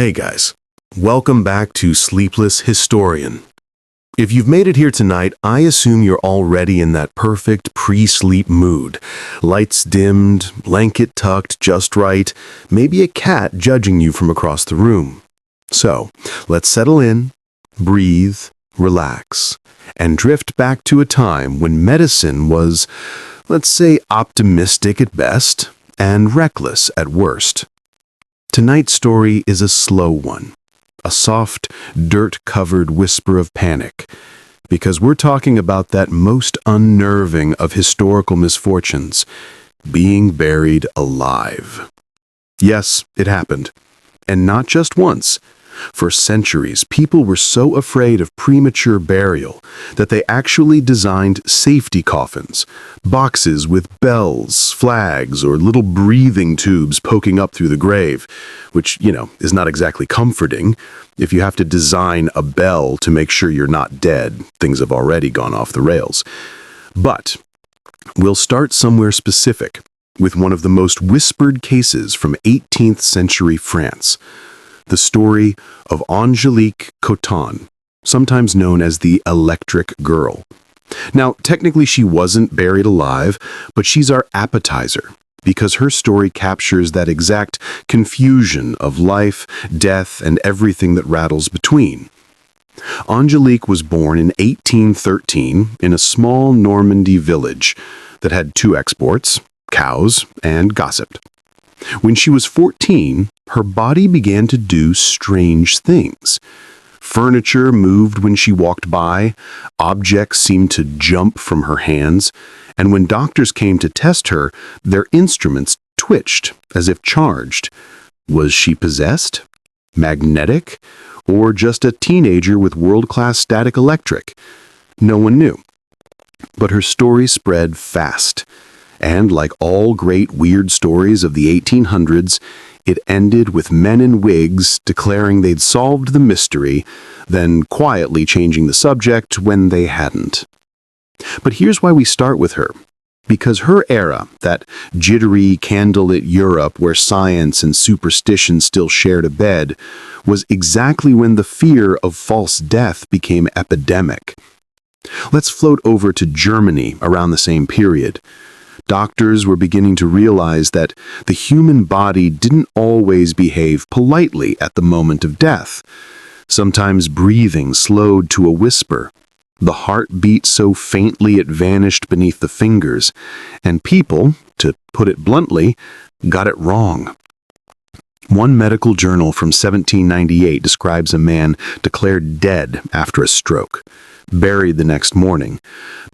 Hey guys, welcome back to Sleepless Historian. If you've made it here tonight, I assume you're already in that perfect pre-sleep mood. Lights dimmed, blanket tucked just right, maybe a cat judging you from across the room. So, let's settle in, breathe, relax, and drift back to a time when medicine was, let's say, optimistic at best and reckless at worst. Tonight's story is a slow one, a soft, dirt-covered whisper of panic, because we're talking about that most unnerving of historical misfortunes, being buried alive. Yes, it happened, and not just once. For centuries, people were so afraid of premature burial that they actually designed safety coffins, boxes with bells, flags, or little breathing tubes poking up through the grave, which, is not exactly comforting. If you have to design a bell to make sure you're not dead, things have already gone off the rails. But we'll start somewhere specific, with one of the most whispered cases from 18th century France. The story of Anelique Cotin, sometimes known as the Electric Girl. Now, technically she wasn't buried alive, but she's our appetizer, because her story captures that exact confusion of life, death, and everything that rattles between. Anjali was born in 1813 in a small Normandy village that had two exports, cows and gossip. When she was 14, her body began to do strange things. Furniture moved when she walked by, objects seemed to jump from her hands, and when doctors came to test her, their instruments twitched as if charged. Was she possessed? Magnetic? Or just a teenager with world-class static electric? No one knew. But her story spread fast. And like all great weird stories of the 1800s, it ended with men in wigs declaring they'd solved the mystery, then quietly changing the subject when they hadn't. But here's why we start with her. Because her era, that jittery, candlelit Europe where science and superstition still shared a bed, was exactly when the fear of false death became epidemic. Let's float over to Germany around the same period. Doctors were beginning to realize that the human body didn't always behave politely at the moment of death. Sometimes breathing slowed to a whisper. The heart beat so faintly it vanished beneath the fingers, and people, to put it bluntly, got it wrong. One medical journal from 1798 describes a man declared dead after a stroke, buried the next morning.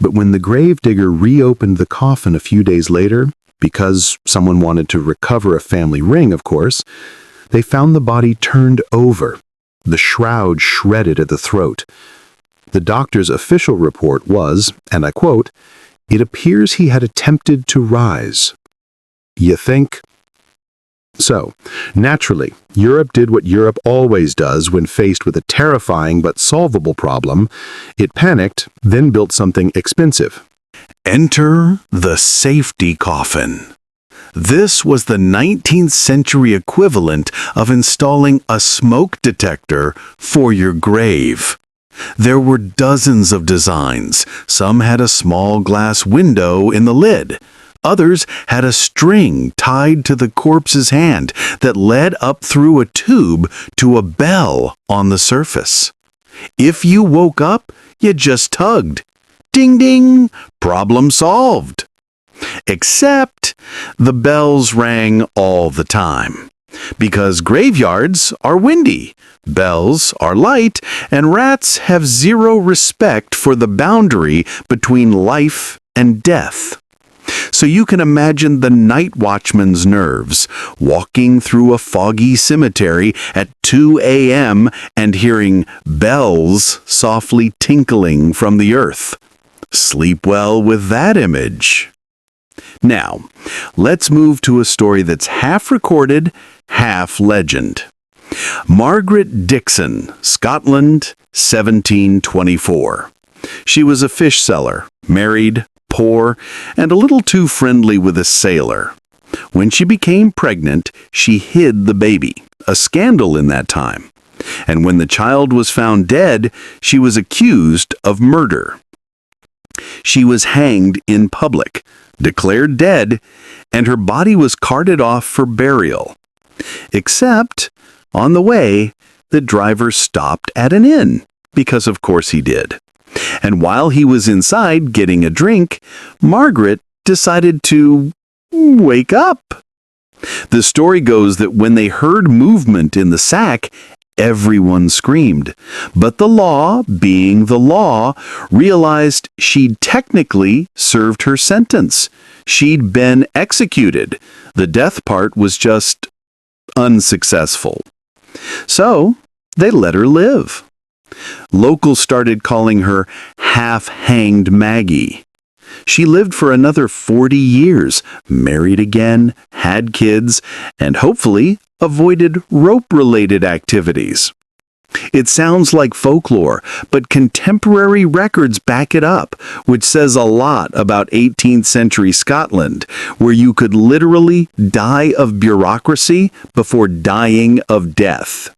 But when the gravedigger reopened the coffin a few days later, because someone wanted to recover a family ring, of course, they found the body turned over, the shroud shredded at the throat. The doctor's official report was, and I quote, "It appears he had attempted to rise." You think? So, naturally, Europe did what Europe always does when faced with a terrifying but solvable problem. It panicked, then built something expensive. Enter the safety coffin. This was the 19th century equivalent of installing a smoke detector for your grave. There were dozens of designs. Some had a small glass window in the lid. Others had a string tied to the corpse's hand that led up through a tube to a bell on the surface. If you woke up, you just tugged. Ding ding, problem solved. Except the bells rang all the time. Because graveyards are windy, bells are light, and rats have zero respect for the boundary between life and death. So you can imagine the night watchman's nerves, walking through a foggy cemetery at 2 a.m. and hearing bells softly tinkling from the earth. Sleep well with that image. Now, let's move to a story that's half recorded, half legend. Margaret Dixon, Scotland, 1724. She was a fish seller, married, poor, and a little too friendly with a sailor. When she became pregnant, she hid the baby, a scandal in that time. And when the child was found dead, she was accused of murder. She was hanged in public, declared dead, and her body was carted off for burial. Except, on the way, the driver stopped at an inn, because of course he did. And while he was inside getting a drink, Margaret decided to wake up. The story goes that when they heard movement in the sack, everyone screamed. But the law, being the law, realized she'd technically served her sentence. She'd been executed. The death part was just unsuccessful. So they let her live. Locals started calling her Half-Hanged Maggie. She lived for another 40 years, married again, had kids, and hopefully avoided rope-related activities. It sounds like folklore, but contemporary records back it up, which says a lot about 18th century Scotland, where you could literally die of bureaucracy before dying of death.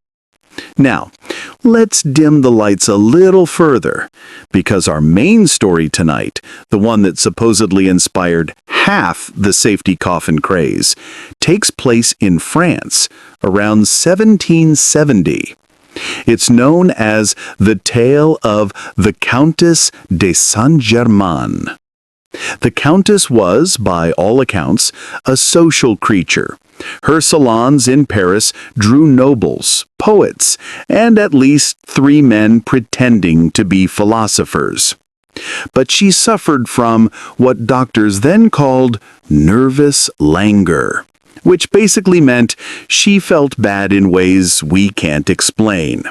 Now, let's dim the lights a little further, because our main story tonight, the one that supposedly inspired half the safety coffin craze, takes place in France around 1770. It's known as the tale of the Countess de Saint-Germain. The Countess was, by all accounts, a social creature. Her salons in Paris drew nobles, poets, and at least 3 men pretending to be philosophers. But she suffered from what doctors then called nervous languor, which basically meant she felt bad in ways we can't explain.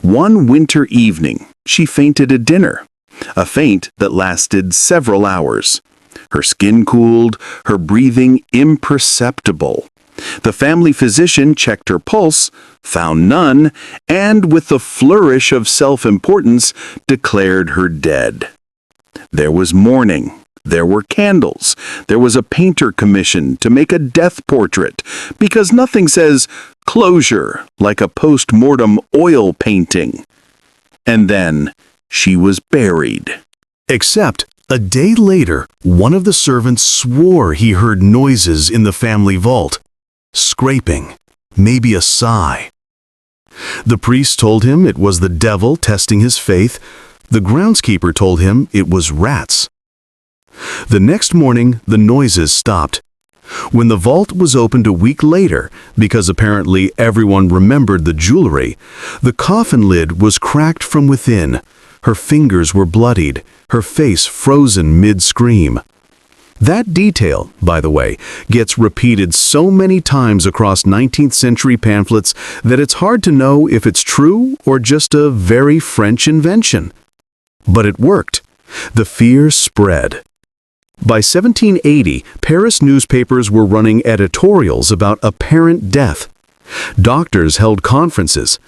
One winter evening, she fainted at dinner, a faint that lasted several hours. Her skin cooled, her breathing imperceptible. The family physician checked her pulse, found none, and with a flourish of self-importance, declared her dead. There was mourning. There were candles. There was a painter commissioned to make a death portrait, because nothing says closure like a post-mortem oil painting. And then she was buried. Except, a day later, one of the servants swore he heard noises in the family vault. Scraping, maybe a sigh. The priest told him it was the devil testing his faith. The groundskeeper told him it was rats. The next morning, the noises stopped. When the vault was opened a week later, because apparently everyone remembered the jewelry, the coffin lid was cracked from within. Her fingers were bloodied, her face frozen mid-scream. That detail, by the way, gets repeated so many times across 19th century pamphlets that it's hard to know if it's true or just a very French invention. But it worked. The fear spread. By 1780, Paris newspapers were running editorials about apparent death. Doctors held conferences.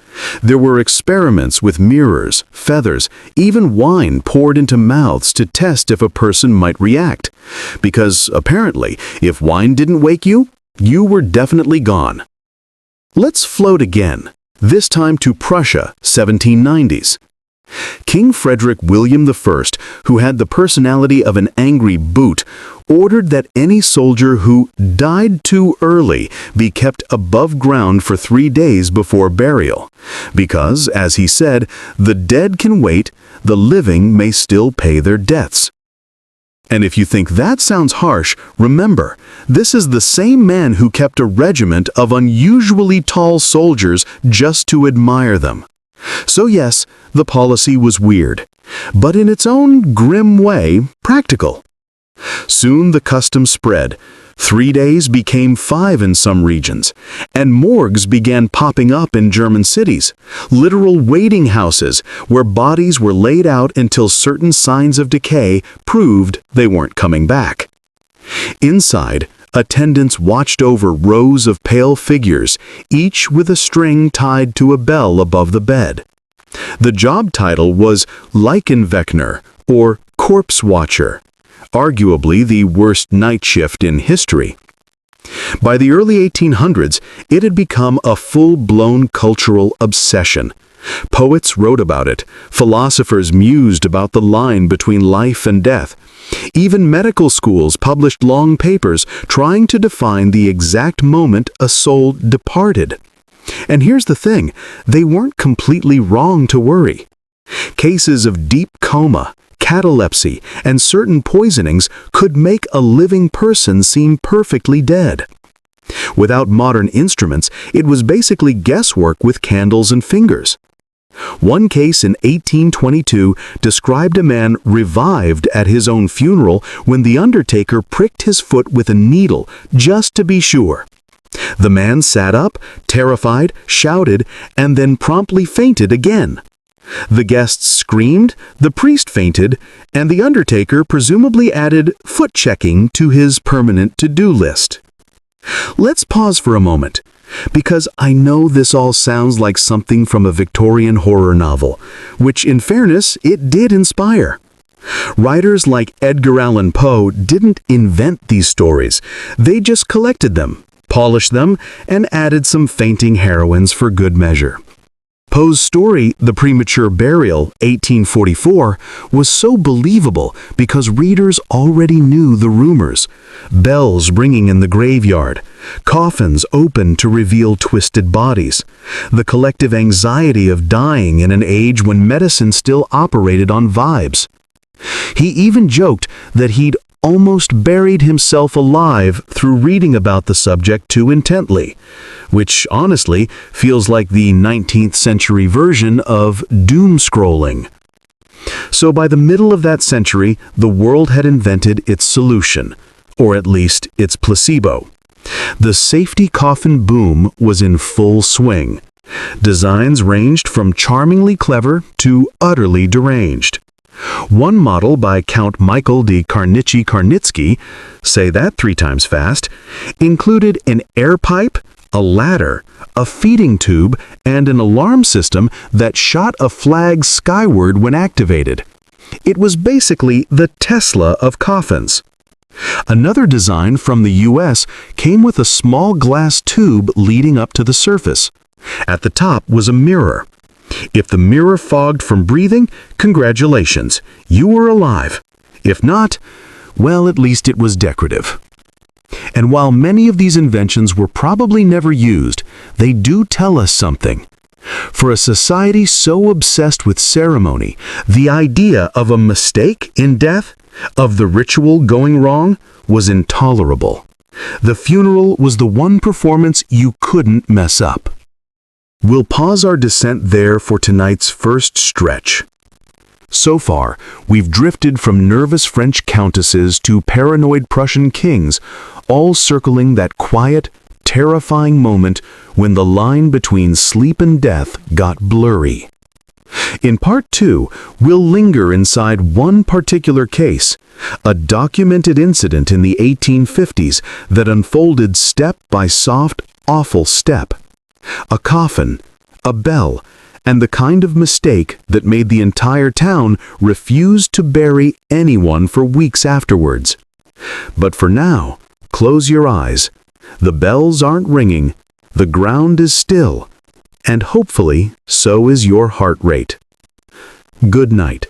There were experiments with mirrors, feathers, even wine poured into mouths to test if a person might react. Because, apparently, if wine didn't wake you, you were definitely gone. Let's float again, this time to Prussia, 1790s. King Frederick William I, who had the personality of an angry bhoot, ordered that any soldier who died too early be kept above ground for 3 days before burial, because, as he said, the dead can wait, the living may still pay their debts. And if you think that sounds harsh, remember, this is the same man who kept a regiment of unusually tall soldiers just to admire them. So yes, the policy was weird, but in its own grim way, practical. Soon the custom spread. 3 days became 5 in some regions, and morgues began popping up in German cities, literal waiting houses where bodies were laid out until certain signs of decay proved they weren't coming back. Inside, attendants watched over rows of pale figures, each with a string tied to a bell above the bed. The job title was Leichenwächter, or corpse watcher, arguably the worst night shift in history. By the early 1800s, it had become a full-blown cultural obsession. Poets wrote about it, philosophers mused about the line between life and death. Even medical schools published long papers trying to define the exact moment a soul departed. And here's the thing, they weren't completely wrong to worry. Cases of deep coma, catalepsy, and certain poisonings could make a living person seem perfectly dead. Without modern instruments, it was basically guesswork with candles and fingers. One case in 1822 described a man revived at his own funeral when the undertaker pricked his foot with a needle just to be sure. The man sat up, terrified, shouted, and then promptly fainted again. The guests screamed, the priest fainted, and the undertaker presumably added foot checking to his permanent to-do list. Let's pause for a moment, because I know this all sounds like something from a Victorian horror novel, which in fairness, it did inspire. Writers like Edgar Allan Poe didn't invent these stories, they just collected them, polished them, and added some fainting heroines for good measure. Poe's story, The Premature Burial, 1844, was so believable because readers already knew the rumors. Bells ringing in the graveyard, coffins open to reveal twisted bodies, the collective anxiety of dying in an age when medicine still operated on vibes. He even joked that he'd almost buried himself alive through reading about the subject too intently, which honestly feels like the 19th century version of doom scrolling. So by the middle of that century, the world had invented its solution, or at least its placebo. The safety coffin boom was in full swing. Designs ranged from charmingly clever to utterly deranged. One model by Count Michael de Karnitsky, say that 3 times fast, included an air pipe, a ladder, a feeding tube, and an alarm system that shot a flag skyward when activated. It was basically the Tesla of coffins. Another design from the US came with a small glass tube leading up to the surface. At the top was a mirror. If the mirror fogged from breathing, congratulations, you were alive. If not, well, at least it was decorative. And while many of these inventions were probably never used, they do tell us something. For a society so obsessed with ceremony, the idea of a mistake in death, of the ritual going wrong, was intolerable. The funeral was the one performance you couldn't mess up. We'll pause our descent there for tonight's first stretch. So far, we've drifted from nervous French countesses to paranoid Prussian kings, all circling that quiet, terrifying moment when the line between sleep and death got blurry. In Part 2, we'll linger inside one particular case, a documented incident in the 1850s that unfolded step by soft, awful step. A coffin, a bell, and the kind of mistake that made the entire town refuse to bury anyone for weeks afterwards. But for now, close your eyes. The bells aren't ringing, the ground is still, and hopefully so is your heart rate. Good night.